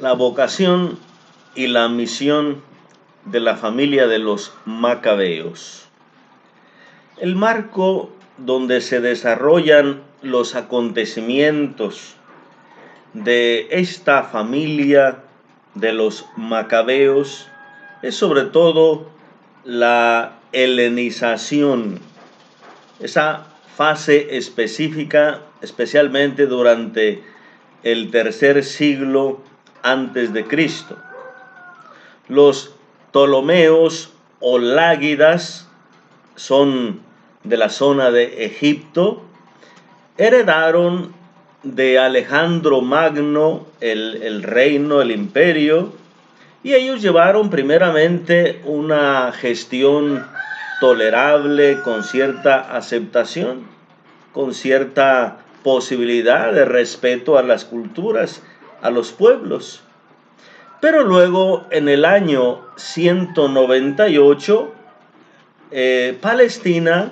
la vocación y la misión de la familia de los Macabeos. El marco donde se desarrollan los acontecimientos de esta familia de los Macabeos es sobre todo la helenización, esa fase específica, especialmente durante el tercer siglo antes de Cristo. Los Ptolomeos o Lágidas son de la zona de Egipto, heredaron de Alejandro Magno el reino, el imperio, y ellos llevaron primeramente una gestión tolerable, con cierta aceptación, con cierta posibilidad de respeto a las culturas, a los pueblos. Pero luego, en el año 198, Palestina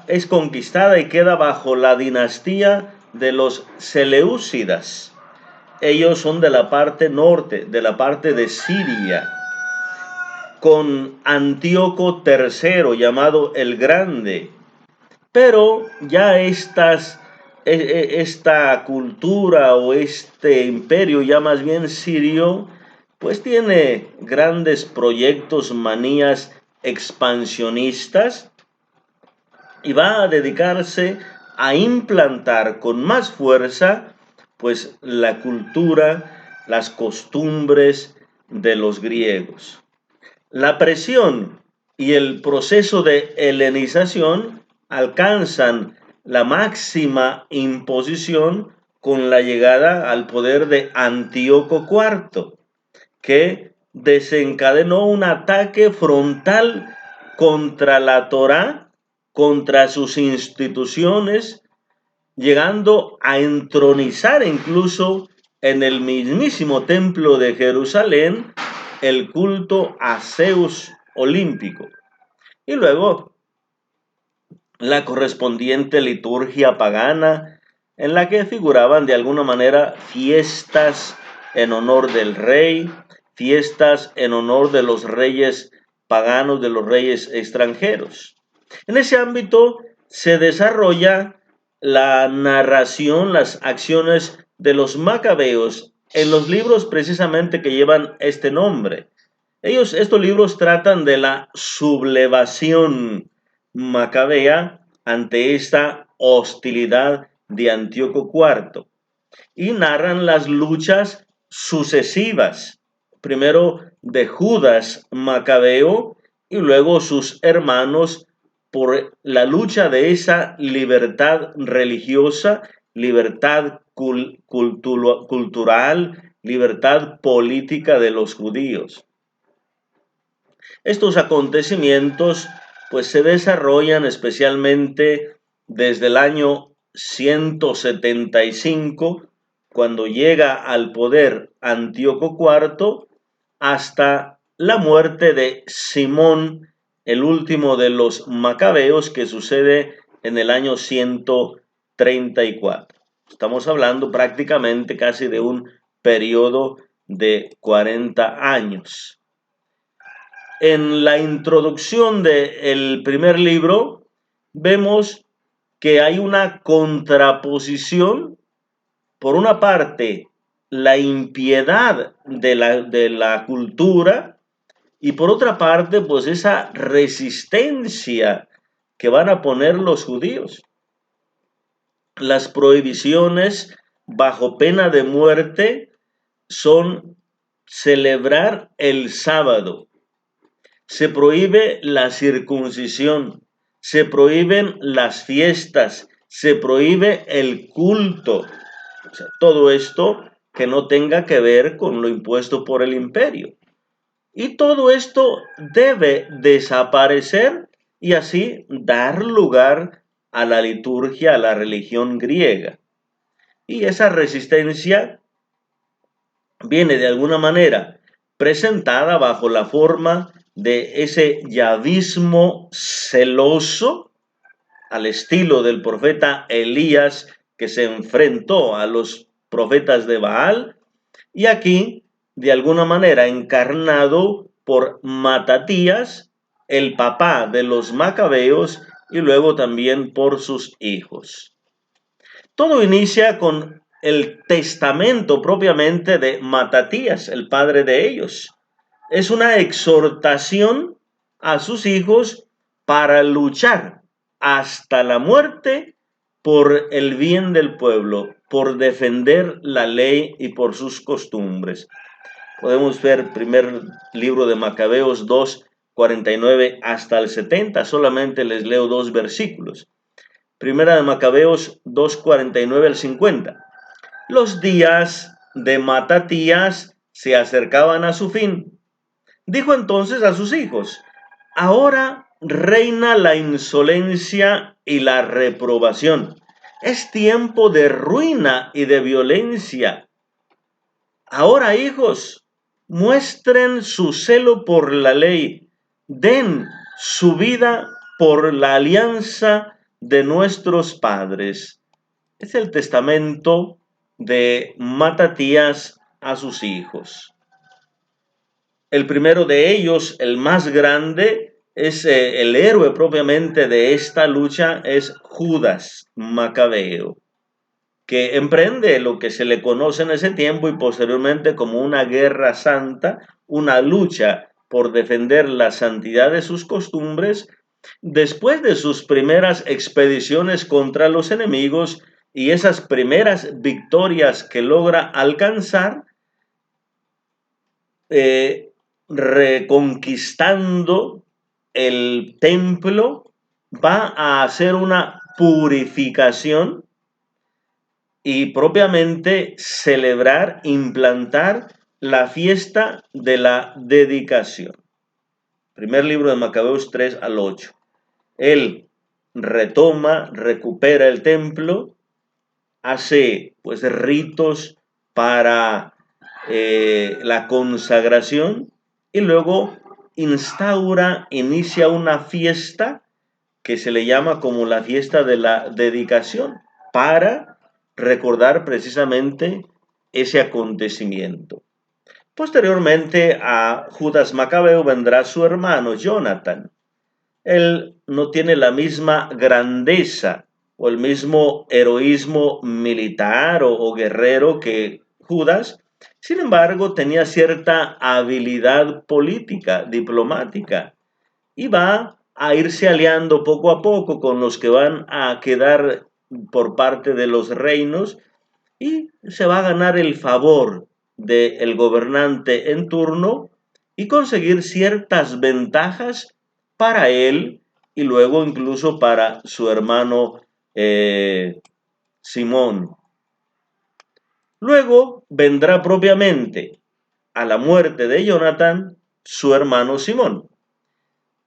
es conquistada y queda bajo la dinastía de los Seleucidas. Ellos son de la parte norte, de la parte de Siria, con Antíoco III, llamado el Grande. Pero ya esta cultura o este imperio, ya más bien sirio, pues tiene grandes proyectos, manías expansionistas, y va a dedicarse a implantar con más fuerza pues la cultura, las costumbres de los griegos. La presión y el proceso de helenización alcanzan la máxima imposición con la llegada al poder de Antíoco IV, que desencadenó un ataque frontal contra la Torá, contra sus instituciones, llegando a entronizar incluso en el mismísimo templo de Jerusalén el culto a Zeus olímpico. Y luego la correspondiente liturgia pagana, en la que figuraban de alguna manera fiestas en honor del rey, fiestas en honor de los reyes paganos, de los reyes extranjeros. En ese ámbito se desarrolla la narración, las acciones de los macabeos en los libros precisamente que llevan este nombre. Estos libros tratan de la sublevación macabea ante esta hostilidad de Antíoco IV y narran las luchas sucesivas, primero de Judas Macabeo y luego sus hermanos, por la lucha de esa libertad religiosa, libertad cultural, libertad política de los judíos. Estos acontecimientos pues se desarrollan especialmente desde el año 175, cuando llega al poder Antíoco IV, hasta la muerte de Simón, el último de los macabeos, que sucede en el año 134. Estamos hablando prácticamente casi de un periodo de 40 años. En la introducción del primer libro vemos que hay una contraposición. Por una parte, la impiedad de la cultura, y por otra parte, pues esa resistencia que van a poner los judíos. Las prohibiciones bajo pena de muerte son celebrar el sábado. Se prohíbe la circuncisión, se prohíben las fiestas, se prohíbe el culto. O sea, todo esto que no tenga que ver con lo impuesto por el imperio. Y todo esto debe desaparecer y así dar lugar a la liturgia, a la religión griega. Y esa resistencia viene de alguna manera presentada bajo la forma de ese yavismo celoso, al estilo del profeta Elías, que se enfrentó a los profetas de Baal, Y aquí, de alguna manera, encarnado por Matatías, el papá de los macabeos, y luego también por sus hijos. Todo inicia con el testamento propiamente de Matatías, el padre de ellos. Es una exhortación a sus hijos para luchar hasta la muerte por el bien del pueblo, por defender la ley y por sus costumbres. Podemos ver primer libro de Macabeos 2:49 hasta el 70, solamente les leo dos versículos. Primera de Macabeos 2:49 al 50. Los días de Matatías se acercaban a su fin. Dijo entonces a sus hijos: ahora reina la insolencia y la reprobación. Es tiempo de ruina y de violencia. Ahora, hijos, muestren su celo por la ley, den su vida por la alianza de nuestros padres. Es el testamento de Matatías a sus hijos. El primero de ellos, el más grande, es el héroe propiamente de esta lucha, es Judas Macabeo, que emprende lo que se le conoce en ese tiempo y posteriormente como una guerra santa, una lucha por defender la santidad de sus costumbres, después de sus primeras expediciones contra los enemigos y esas primeras victorias que logra alcanzar, reconquistando el templo, va a hacer una purificación y propiamente celebrar, implantar la fiesta de la dedicación. Primer libro de Macabeos 3 al 8. Él retoma, recupera el templo, hace pues ritos para la consagración y luego inicia una fiesta que se le llama como la fiesta de la dedicación para recordar precisamente ese acontecimiento. Posteriormente a Judas Macabeo vendrá su hermano Jonathan. Él no tiene la misma grandeza o el mismo heroísmo militar o guerrero que Judas. Sin embargo, tenía cierta habilidad política, diplomática, y va a irse aliando poco a poco con los que van a quedar por parte de los reinos y se va a ganar el favor del gobernante en turno y conseguir ciertas ventajas para él y luego incluso para su hermano Simón. Luego vendrá propiamente a la muerte de Jonathan su hermano Simón.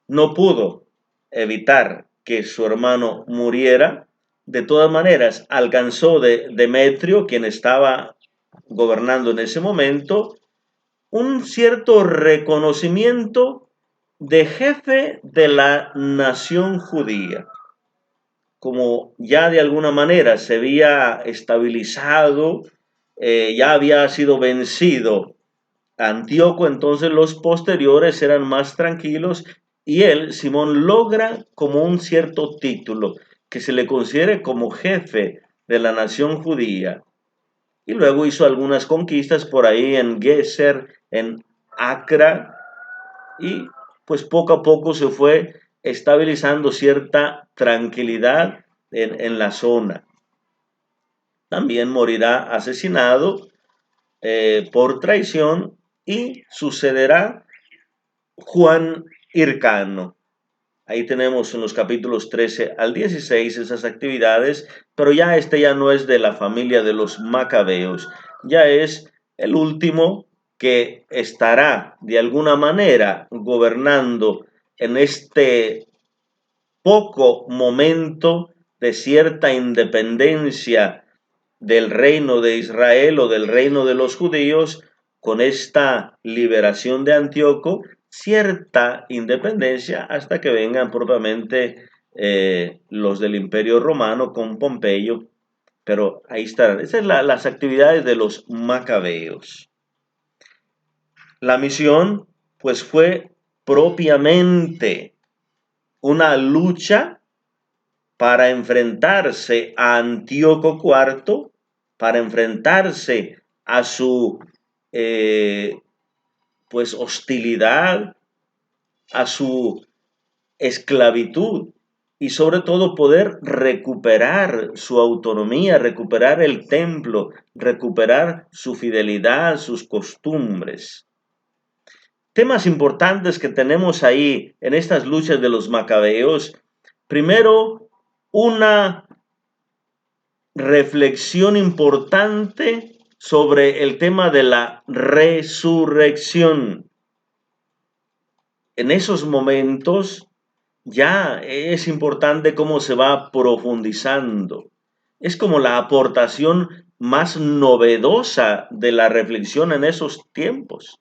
No pudo evitar que su hermano muriera. De todas maneras, alcanzó de Demetrio, quien estaba gobernando en ese momento, un cierto reconocimiento de jefe de la nación judía. Como ya de alguna manera se había estabilizado, ya había sido vencido Antíoco, entonces los posteriores eran más tranquilos y él, Simón, logra como un cierto título que se le considere como jefe de la nación judía. Y luego hizo algunas conquistas por ahí en Geser, en Acra, y pues poco a poco se fue estabilizando cierta tranquilidad en la zona. También morirá asesinado por traición y sucederá Juan Hircano. Ahí tenemos en los capítulos 13 al 16 esas actividades, pero ya ya no es de la familia de los macabeos, ya es el último que estará de alguna manera gobernando en este poco momento de cierta independencia del reino de Israel o del reino de los judíos, con esta liberación de Antíoco, cierta independencia hasta que vengan propiamente los del Imperio Romano con Pompeyo. Pero ahí están, esas son las actividades de los macabeos. La misión, pues, fue propiamente una lucha para enfrentarse a Antíoco IV, para enfrentarse a su pues hostilidad, a su esclavitud y sobre todo poder recuperar su autonomía, recuperar el templo, recuperar su fidelidad, sus costumbres. Temas importantes que tenemos ahí en estas luchas de los macabeos. Primero, una reflexión importante sobre el tema de la resurrección. En esos momentos ya es importante cómo se va profundizando. Es como la aportación más novedosa de la reflexión en esos tiempos.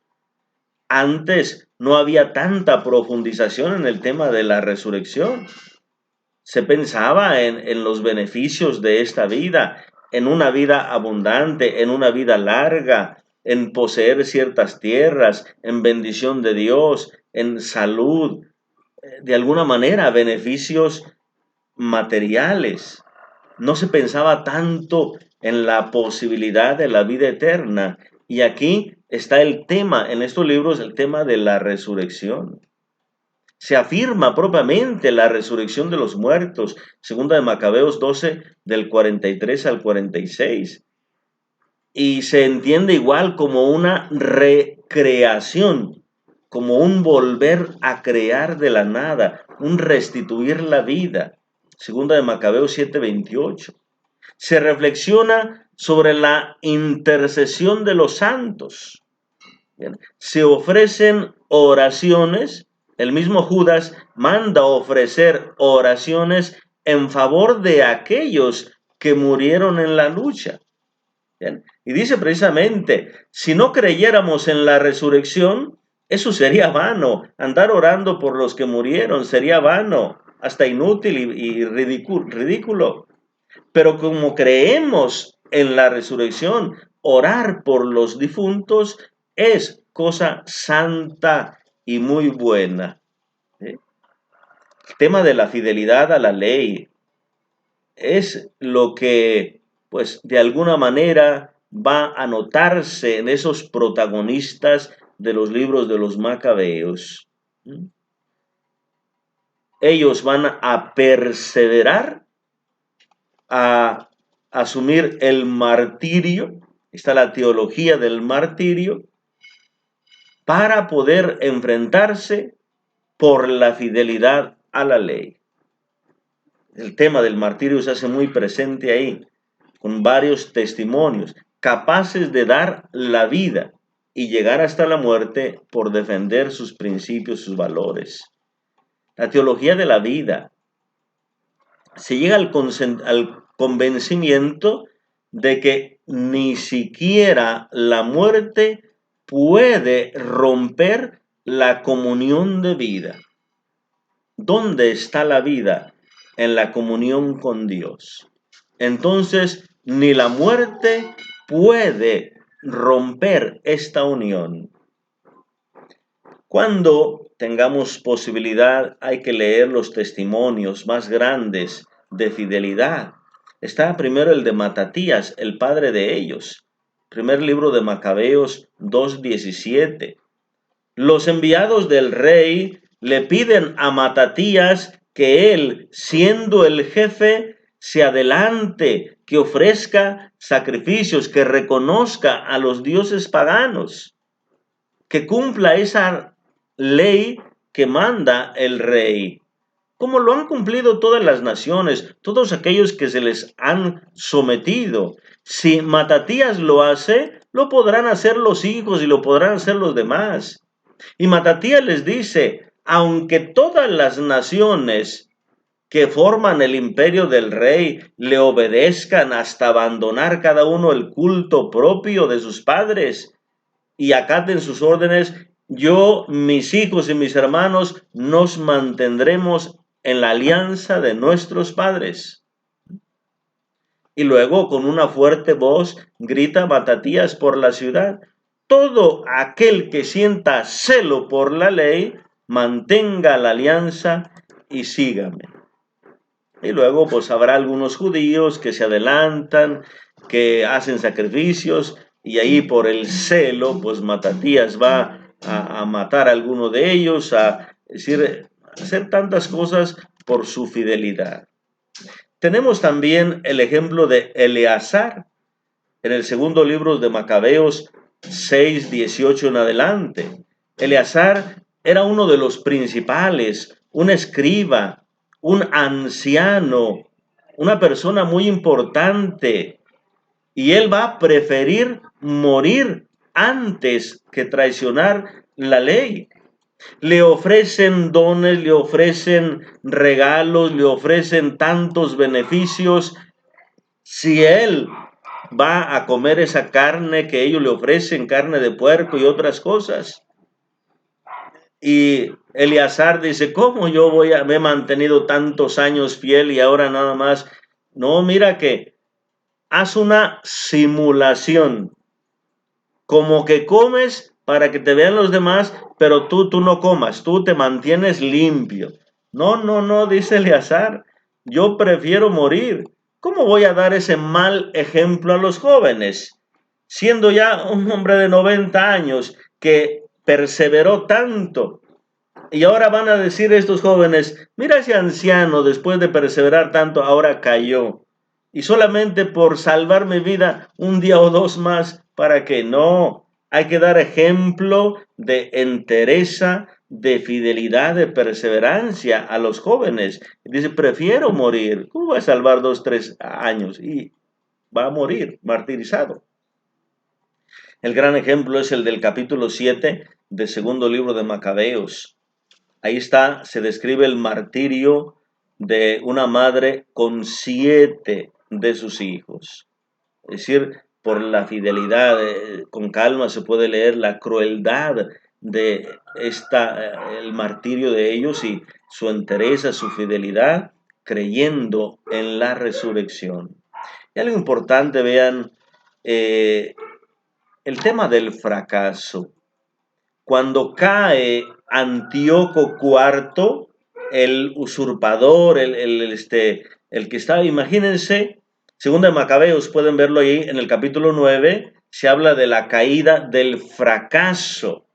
Antes no había tanta profundización en el tema de la resurrección. Se pensaba en los beneficios de esta vida, en una vida abundante, en una vida larga, en poseer ciertas tierras, en bendición de Dios, en salud, de alguna manera beneficios materiales. No se pensaba tanto en la posibilidad de la vida eterna. Y aquí está el tema, en estos libros, el tema de la resurrección. Se afirma propiamente la resurrección de los muertos, segunda de Macabeos 12, del 43 al 46. Y se entiende igual como una recreación, como un volver a crear de la nada, un restituir la vida, segunda de Macabeos 7:28. Se reflexiona sobre la intercesión de los santos. Bien. Se ofrecen oraciones. El mismo Judas manda ofrecer oraciones en favor de aquellos que murieron en la lucha. Bien. Y dice precisamente, si no creyéramos en la resurrección, eso sería vano. Andar orando por los que murieron sería vano, hasta inútil y ridículo. Pero como creemos en la resurrección, orar por los difuntos es cosa santa y muy buena. ¿Sí? El tema de la fidelidad a la ley es lo que, pues, de alguna manera va a notarse en esos protagonistas de los libros de los macabeos. ¿Sí? Ellos van a perseverar, a asumir el martirio, está la teología del martirio, para poder enfrentarse por la fidelidad a la ley. El tema del martirio se hace muy presente ahí, con varios testimonios, capaces de dar la vida y llegar hasta la muerte por defender sus principios, sus valores. La teología de la vida. Se llega al convencimiento de que ni siquiera la muerte puede romper la comunión de vida. ¿Dónde está la vida? En la comunión con Dios. Entonces, ni la muerte puede romper esta unión. Cuando tengamos posibilidad, hay que leer los testimonios más grandes de fidelidad. Está primero el de Matatías, el padre de ellos. Primer libro de Macabeos 2:17. Los enviados del rey le piden a Matatías que él, siendo el jefe, se adelante, que ofrezca sacrificios, que reconozca a los dioses paganos, que cumpla esa ley que manda el rey, como lo han cumplido todas las naciones, todos aquellos que se les han sometido. Si Matatías lo hace, lo podrán hacer los hijos y lo podrán hacer los demás. Y Matatías les dice, aunque todas las naciones que forman el imperio del rey le obedezcan hasta abandonar cada uno el culto propio de sus padres y acaten sus órdenes, yo, mis hijos y mis hermanos nos mantendremos en la alianza de nuestros padres. Y luego con una fuerte voz grita Matatías por la ciudad, todo aquel que sienta celo por la ley, mantenga la alianza y sígame. Y luego pues habrá algunos judíos que se adelantan, que hacen sacrificios, y ahí por el celo, pues Matatías va a matar a alguno de ellos, hacer tantas cosas por su fidelidad. Tenemos también el ejemplo de Eleazar, en el segundo libro de Macabeos 6:18 en adelante. Eleazar era uno de los principales, un escriba, un anciano, una persona muy importante, y él va a preferir morir antes que traicionar la ley. Le ofrecen dones, le ofrecen regalos, le ofrecen tantos beneficios. Si él va a comer esa carne que ellos le ofrecen, carne de puerco y otras cosas. Y Eleazar dice, ¿cómo yo me he mantenido tantos años fiel y ahora nada más? No, mira que haz una simulación, como que comes para que te vean los demás, pero tú no comas, tú te mantienes limpio. No, dice Eleazar, yo prefiero morir. ¿Cómo voy a dar ese mal ejemplo a los jóvenes? Siendo ya un hombre de 90 años que perseveró tanto. Y ahora van a decir estos jóvenes, mira ese anciano después de perseverar tanto, ahora cayó. Y solamente por salvar mi vida un día o dos más, para que no. Hay que dar ejemplo de entereza, de fidelidad, de perseverancia a los jóvenes. Dice, prefiero morir. ¿Cómo va a salvar 2, 3 años? Y va a morir martirizado. El gran ejemplo es el del capítulo 7 del segundo libro de Macabeos. Ahí está, se describe el martirio de una madre con 7 de sus hijos. Es decir, por la fidelidad, con calma se puede leer la crueldad de el martirio de ellos y su entereza, su fidelidad, creyendo en la resurrección. Y algo importante, vean, el tema del fracaso. Cuando cae Antíoco IV, el usurpador, el que estaba, imagínense, segunda de Macabeos, pueden verlo ahí en el capítulo 9, se habla de la caída del fracaso.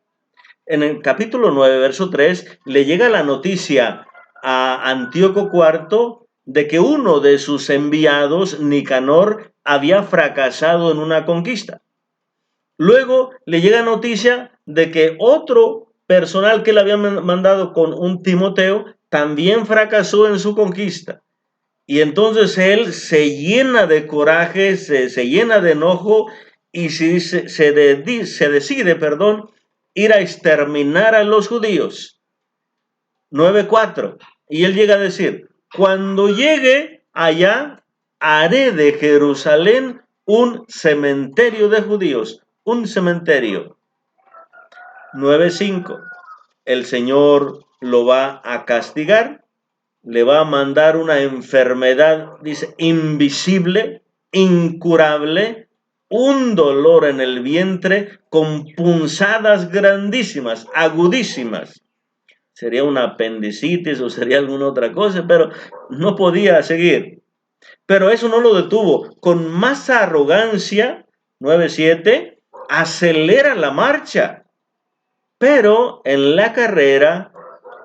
En el capítulo 9, verso 3, le llega la noticia a Antíoco IV de que uno de sus enviados, Nicanor, había fracasado en una conquista. Luego le llega noticia de que otro personal que le había mandado con un Timoteo también fracasó en su conquista. Y entonces él se llena de coraje, se llena de enojo y se decide, ir a exterminar a los judíos. 9:4. Y él llega a decir, cuando llegue allá, haré de Jerusalén un cementerio de judíos. Un cementerio. 9:5. El Señor lo va a castigar, le va a mandar una enfermedad, dice, invisible, incurable, un dolor en el vientre con punzadas grandísimas, agudísimas. Sería una apendicitis o sería alguna otra cosa, pero no podía seguir. Pero eso no lo detuvo. Con más arrogancia, 9:7, acelera la marcha, pero en la carrera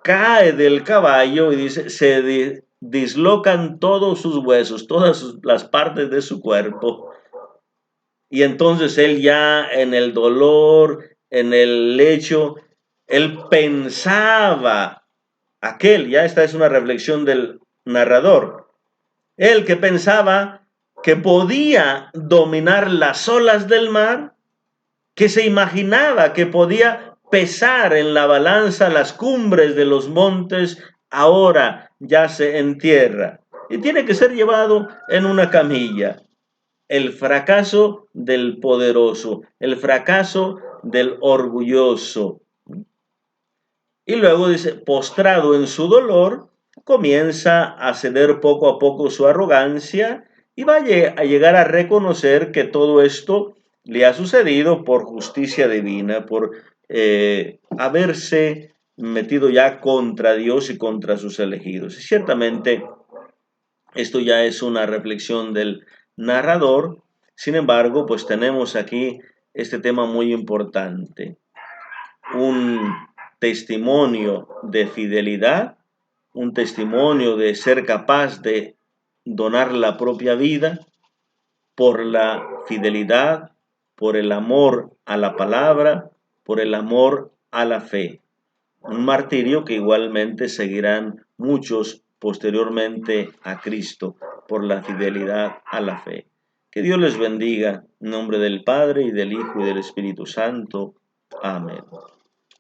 cae del caballo y dice, se dislocan todos sus huesos, todas las partes de su cuerpo. Y entonces él ya en el dolor, en el lecho, él pensaba, ya esta es una reflexión del narrador, él que pensaba que podía dominar las olas del mar, que se imaginaba que podía pesar en la balanza las cumbres de los montes, ahora yace en tierra y tiene que ser llevado en una camilla. El fracaso del poderoso, el fracaso del orgulloso. Y luego dice, postrado en su dolor, comienza a ceder poco a poco su arrogancia y va a llegar a reconocer que todo esto le ha sucedido por justicia divina, por haberse metido ya contra Dios y contra sus elegidos. Y ciertamente esto ya es una reflexión del narrador. Sin embargo, pues tenemos aquí este tema muy importante. Un testimonio de fidelidad, un testimonio de ser capaz de donar la propia vida por la fidelidad, por el amor a la palabra, por el amor a la fe. Un martirio que igualmente seguirán muchos posteriormente a Cristo por la fidelidad a la fe. Que Dios les bendiga en nombre del Padre y del Hijo y del Espíritu Santo. Amén.